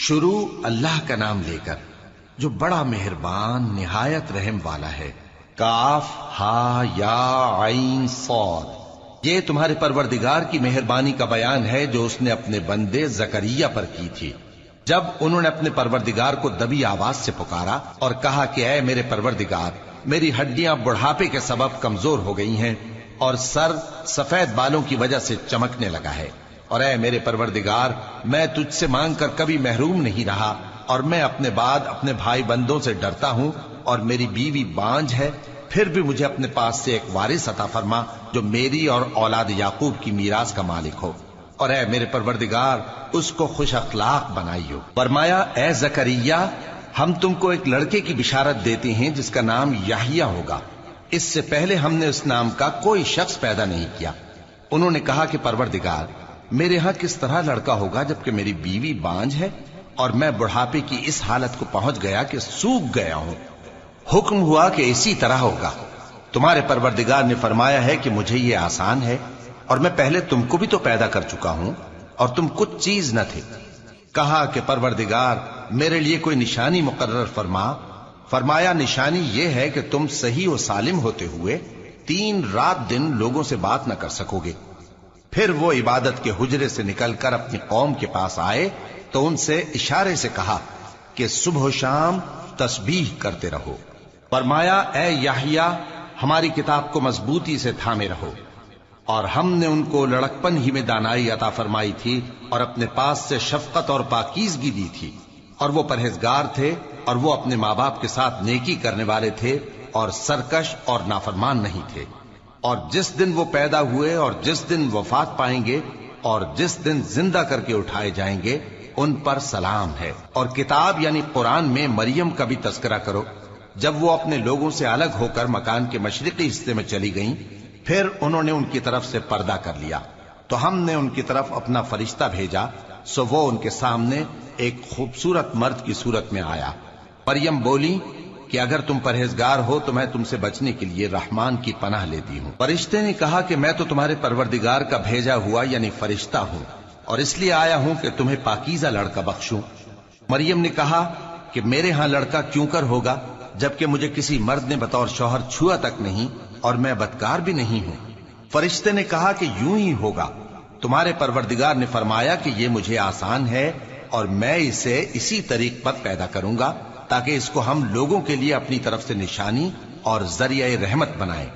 شروع اللہ کا نام لے کر جو بڑا مہربان نہایت رحم والا ہے۔ کاف ہا یا عین صاد، یہ تمہارے پروردگار کی مہربانی کا بیان ہے جو اس نے اپنے بندے زکریا پر کی تھی جب انہوں نے اپنے پروردگار کو دبی آواز سے پکارا اور کہا کہ اے میرے پروردگار، میری ہڈیاں بڑھاپے کے سبب کمزور ہو گئی ہیں اور سر سفید بالوں کی وجہ سے چمکنے لگا ہے، اور اے میرے پروردگار، میں تجھ سے مانگ کر کبھی محروم نہیں رہا، اور میں اپنے بعد اپنے بھائی بندوں سے ڈرتا ہوں، اور میری بیوی بانجھ ہے، پھر بھی مجھے اپنے پاس سے ایک وارث عطا فرما جو میری اور اولاد یعقوب کی میراث کا مالک ہو، اور اے میرے پروردگار اس کو خوش اخلاق بنائیو۔ فرمایا اے زکریا، ہم تم کو ایک لڑکے کی بشارت دیتے ہیں جس کا نام یحییٰ ہوگا، اس سے پہلے ہم نے اس نام کا کوئی شخص پیدا نہیں کیا۔ انہوں نے کہا کہ پروردگار، میرے ہاں کس طرح لڑکا ہوگا جبکہ میری بیوی بانجھ ہے اور میں بڑھاپے کی اس حالت کو پہنچ گیا کہ سوکھ گیا ہوں۔ حکم ہوا کہ اسی طرح ہوگا۔ تمہارے پروردگار نے فرمایا ہے کہ مجھے یہ آسان ہے، اور میں پہلے تم کو بھی تو پیدا کر چکا ہوں اور تم کچھ چیز نہ تھے۔ کہا کہ پروردگار، میرے لیے کوئی نشانی مقرر فرما۔ فرمایا نشانی یہ ہے کہ تم صحیح و سالم ہوتے ہوئے 3 رات دن لوگوں سے بات نہ کر سکو گے۔ پھر وہ عبادت کے حجرے سے نکل کر اپنی قوم کے پاس آئے تو ان سے اشارے سے کہا کہ صبح و شام تسبیح کرتے رہو۔ فرمایا اے یحییٰ، ہماری کتاب کو مضبوطی سے تھامے رہو، اور ہم نے ان کو لڑکپن ہی میں دانائی عطا فرمائی تھی اور اپنے پاس سے شفقت اور پاکیزگی دی تھی، اور وہ پرہیزگار تھے اور وہ اپنے ماں باپ کے ساتھ نیکی کرنے والے تھے اور سرکش اور نافرمان نہیں تھے۔ اور جس دن وہ پیدا ہوئے اور جس دن وفات پائیں گے اور جس دن زندہ کر کے اٹھائے جائیں گے ان پر سلام ہے۔ اور کتاب یعنی قرآن میں مریم کا بھی تذکرہ کرو، جب وہ اپنے لوگوں سے الگ ہو کر مکان کے مشرقی حصے میں چلی گئیں، پھر انہوں نے ان کی طرف سے پردہ کر لیا تو ہم نے ان کی طرف اپنا فرشتہ بھیجا، سو وہ ان کے سامنے ایک خوبصورت مرد کی صورت میں آیا۔ مریم بولی کہ اگر تم پرہیزگار ہو تو میں تم سے بچنے کے لیے رحمان کی پناہ لیتی ہوں۔ فرشتے نے کہا کہ میں تو تمہارے پروردگار کا بھیجا ہوا یعنی فرشتہ ہوں، اور اس لیے آیا ہوں کہ تمہیں پاکیزہ لڑکا بخشوں۔ مریم نے کہا کہ میرے ہاں لڑکا کیوں کر ہوگا جبکہ مجھے کسی مرد نے بطور شوہر چھوا تک نہیں اور میں بدکار بھی نہیں ہوں۔ فرشتے نے کہا کہ یوں ہی ہوگا۔ تمہارے پروردگار نے فرمایا کہ یہ مجھے آسان ہے اور میں اسے اسی طریق پر پیدا کروں گا تاکہ اس کو ہم لوگوں کے لیے اپنی طرف سے نشانی اور ذریعہ رحمت بنائیں،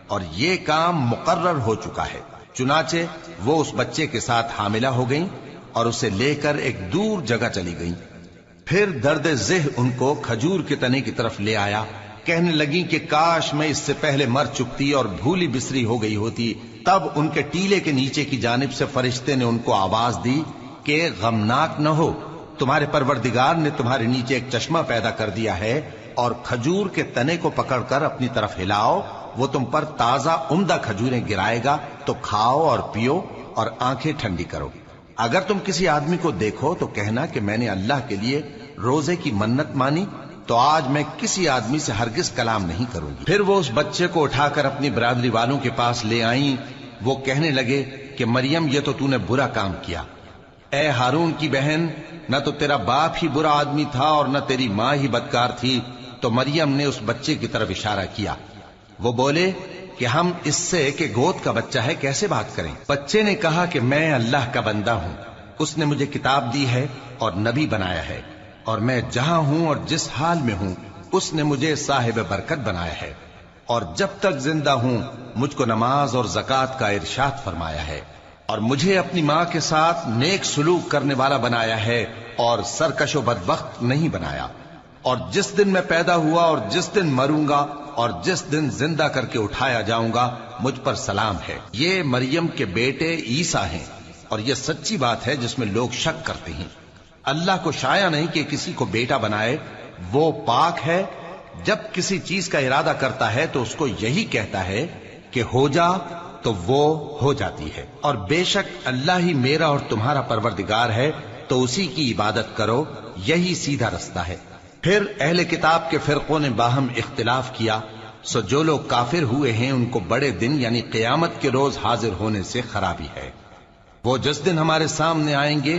اور یہ کام مقرر ہو چکا ہے۔ چنانچہ وہ اس بچے کے ساتھ حاملہ ہو گئیں اور اسے لے کر ایک دور جگہ چلی گئیں۔ پھر درد ذہ ان کو کھجور کے تنے کی طرف لے آیا، کہنے لگیں کہ کاش میں اس سے پہلے مر چکتی اور بھولی بسری ہو گئی ہوتی۔ تب ان کے ٹیلے کے نیچے کی جانب سے فرشتے نے ان کو آواز دی کہ غمناک نہ ہو، تمہارے پروردگار نے تمہارے نیچے ایک چشمہ پیدا کر دیا ہے، اور کھجور کے تنے کو پکڑ کر اپنی طرف ہلاؤ، وہ تم پر تازہ عمدہ کھجوریں گرائے گا، تو کھاؤ اور پیو اور آنکھیں ٹھنڈی کرو۔ اگر تم کسی آدمی کو دیکھو تو کہنا کہ میں نے اللہ کے لیے روزے کی منت مانی، تو آج میں کسی آدمی سے ہرگز کلام نہیں کروں گی۔ پھر وہ اس بچے کو اٹھا کر اپنی برادری والوں کے پاس لے آئیں۔ وہ کہنے لگے کہ مریم، یہ تو نے برا کام کیا۔ اے ہارون کی بہن، نہ تو تیرا باپ ہی برا آدمی تھا اور نہ تیری ماں ہی بدکار تھی۔ تو مریم نے اس بچے کی طرف اشارہ کیا۔ وہ بولے کہ ہم اس سے کہ گود کا بچہ ہے کیسے بات کریں؟ بچے نے کہا کہ میں اللہ کا بندہ ہوں، اس نے مجھے کتاب دی ہے اور نبی بنایا ہے، اور میں جہاں ہوں اور جس حال میں ہوں اس نے مجھے صاحب برکت بنایا ہے، اور جب تک زندہ ہوں مجھ کو نماز اور زکوٰۃ کا ارشاد فرمایا ہے، اور مجھے اپنی ماں کے ساتھ نیک سلوک کرنے والا بنایا ہے اور سرکش و بدبخت نہیں بنایا، اور جس دن میں پیدا ہوا اور جس دن مروں گا اور جس دن زندہ کر کے اٹھایا جاؤں گا مجھ پر سلام ہے۔ یہ مریم کے بیٹے عیسیٰ ہیں، اور یہ سچی بات ہے جس میں لوگ شک کرتے ہیں۔ اللہ کو شایع نہیں کہ کسی کو بیٹا بنائے، وہ پاک ہے۔ جب کسی چیز کا ارادہ کرتا ہے تو اس کو یہی کہتا ہے کہ ہو جا، تو وہ ہو جاتی ہے۔ اور بے شک اللہ ہی میرا اور تمہارا پروردگار ہے، تو اسی کی عبادت کرو، یہی سیدھا رستہ ہے۔ پھر اہل کتاب کے فرقوں نے باہم اختلاف کیا، سو جو لوگ کافر ہوئے ہیں ان کو بڑے دن یعنی قیامت کے روز حاضر ہونے سے خرابی ہے۔ وہ جس دن ہمارے سامنے آئیں گے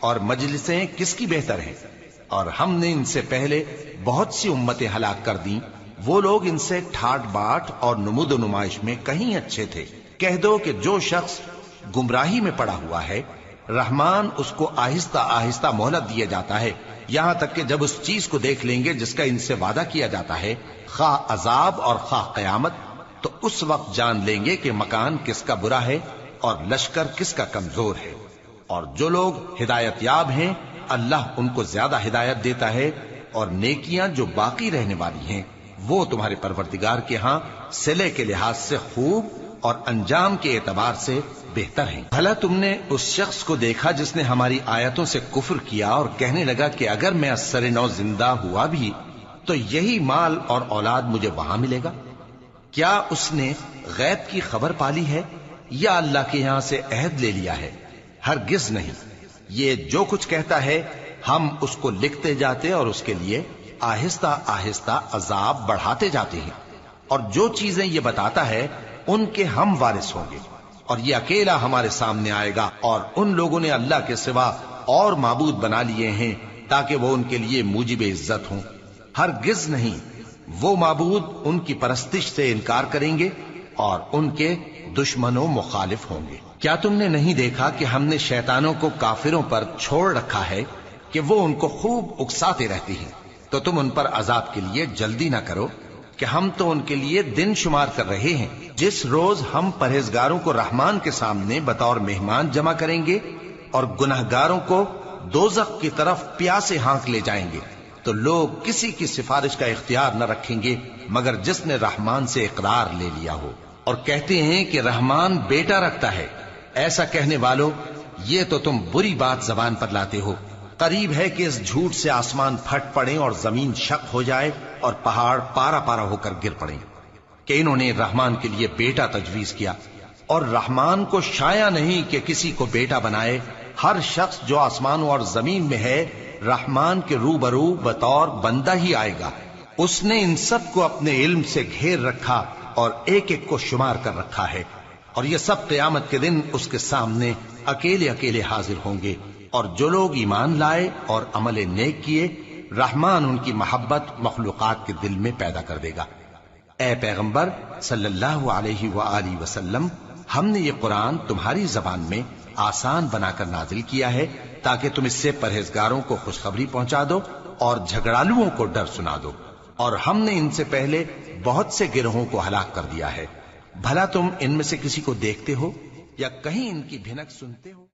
اور مجلسیں کس کی بہتر ہیں؟ اور ہم نے ان سے پہلے بہت سی امتیں ہلاک کر دیں، وہ لوگ ان سے ٹھاٹ باٹ اور نمود و نمائش میں کہیں اچھے تھے۔ کہہ دو کہ جو شخص گمراہی میں پڑا ہوا ہے، رحمان اس کو آہستہ آہستہ مہلت دیا جاتا ہے، یہاں تک کہ جب اس چیز کو دیکھ لیں گے جس کا ان سے وعدہ کیا جاتا ہے، خواہ عذاب اور خواہ قیامت، تو اس وقت جان لیں گے کہ مکان کس کا برا ہے اور لشکر کس کا کمزور ہے۔ اور جو لوگ ہدایت یاب ہیں، اللہ ان کو زیادہ ہدایت دیتا ہے، اور نیکیاں جو باقی رہنے والی ہیں وہ تمہارے پروردگار کے ہاں صلے کے لحاظ سے خوب اور انجام کے اعتبار سے بہتر ہیں۔ بھلا تم نے اس شخص کو دیکھا جس نے ہماری آیتوں سے کفر کیا اور کہنے لگا کہ اگر میں اثر نو زندہ ہوا بھی تو یہی مال اور اولاد مجھے وہاں ملے گا؟ کیا اس نے غیب کی خبر پالی ہے یا اللہ کے یہاں سے عہد لے لیا ہے؟ ہرگز نہیں، یہ جو کچھ کہتا ہے ہم اس کو لکھتے جاتے اور اس کے لیے آہستہ آہستہ عذاب بڑھاتے جاتے ہیں، اور جو چیزیں یہ بتاتا ہے ان کے ہم وارث ہوں گے، اور یہ اکیلا ہمارے سامنے آئے گا۔ اور ان لوگوں نے اللہ کے سوا اور معبود بنا لیے ہیں تاکہ وہ ان کے لیے موجب عزت ہوں۔ ہرگز نہیں، وہ معبود ان کی پرستش سے انکار کریں گے اور ان کے دشمن و مخالف ہوں گے۔ کیا تم نے نہیں دیکھا کہ ہم نے شیطانوں کو کافروں پر چھوڑ رکھا ہے کہ وہ ان کو خوب اکساتے رہتی ہیں؟ تو تم ان پر عذاب کے لیے جلدی نہ کرو کہ ہم تو ان کے لیے دن شمار کر رہے ہیں۔ جس روز ہم پرہیزگاروں کو رحمان کے سامنے بطور مہمان جمع کریں گے اور گناہگاروں کو دوزخ کی طرف پیاسے ہانک لے جائیں گے، تو لوگ کسی کی سفارش کا اختیار نہ رکھیں گے مگر جس نے رحمان سے اقرار لے لیا ہو۔ اور کہتے ہیں کہ رحمان بیٹا رکھتا ہے۔ ایسا کہنے والوں، یہ تو تم بری بات زبان پر لاتے ہو۔ قریب ہے کہ اس جھوٹ سے آسمان پھٹ پڑے اور زمین شق ہو جائے اور پہاڑ پارا پارا ہو کر گر پڑے کہ انہوں نے رحمان کے لیے بیٹا تجویز کیا، اور رحمان کو شایع نہیں کہ کسی کو بیٹا بنائے۔ ہر شخص جو آسمانوں اور زمین میں ہے رحمان کے روبرو بطور بندہ ہی آئے گا۔ اس نے ان سب کو اپنے علم سے گھیر رکھا اور ایک ایک کو شمار کر رکھا ہے، اور یہ سب قیامت کے دن اس کے سامنے اکیلے اکیلے حاضر ہوں گے۔ اور جو لوگ ایمان لائے اور عمل نیک کیے، رحمان ان کی محبت مخلوقات کے دل میں پیدا کر دے گا۔ اے پیغمبر صلی اللہ علیہ وآلہ وسلم، ہم نے یہ قرآن تمہاری زبان میں آسان بنا کر نازل کیا ہے تاکہ تم اس سے پرہیزگاروں کو خوشخبری پہنچا دو اور جھگڑالوؤں کو ڈر سنا دو۔ اور ہم نے ان سے پہلے بہت سے گروہوں کو ہلاک کر دیا ہے۔ بھلا تم ان میں سے کسی کو دیکھتے ہو یا کہیں ان کی بھنک سنتے ہو؟